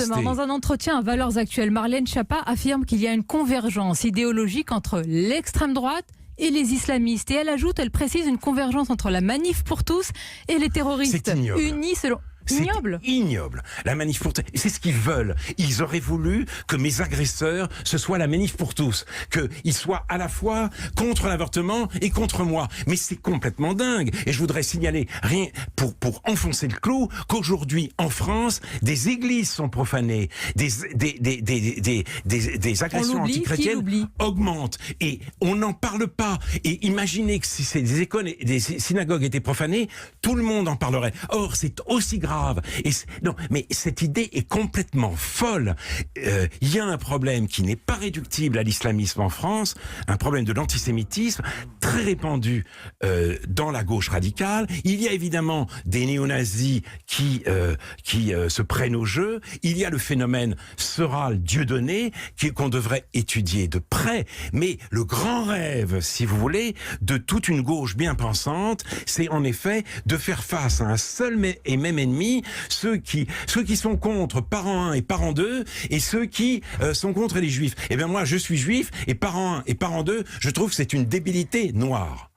Justement, dans un entretien à Valeurs Actuelles, Marlène Schiappa affirme qu'il y a une convergence idéologique entre l'extrême droite et les islamistes. Et elle précise une convergence entre la Manif pour tous et les terroristes. C'est ignoble. Unis selon... Ignoble. C'est ignoble. La manif pour tous, c'est ce qu'ils veulent. Ils auraient voulu que mes agresseurs, ce soit la manif pour tous. Qu'ils soient à la fois contre l'avortement et contre moi. Mais c'est complètement dingue. Et je voudrais signaler, rien pour enfoncer le clou, qu'aujourd'hui, en France, des églises sont profanées. Des agressions antichrétiennes augmentent. Et on n'en parle pas. Et imaginez que si des écoles et des synagogues étaient profanées, tout le monde en parlerait. Or, c'est aussi grave. Non, mais cette idée est complètement folle. Il y a un problème qui n'est pas réductible à l'islamisme en France, un problème de l'antisémitisme très répandu dans la gauche radicale. Il y a évidemment des néo-nazis qui se prennent au jeu. Il y a le phénomène Soral Dieudonné qu'on devrait étudier de près. Mais le grand rêve, si vous voulez, de toute une gauche bien pensante, c'est en effet de faire face à un seul et même ennemi, ceux qui sont contre parent 1 et parent 2 et ceux qui sont contre les juifs. Eh bien moi je suis juif et parent 1 et parent 2, je trouve que c'est une débilité noire.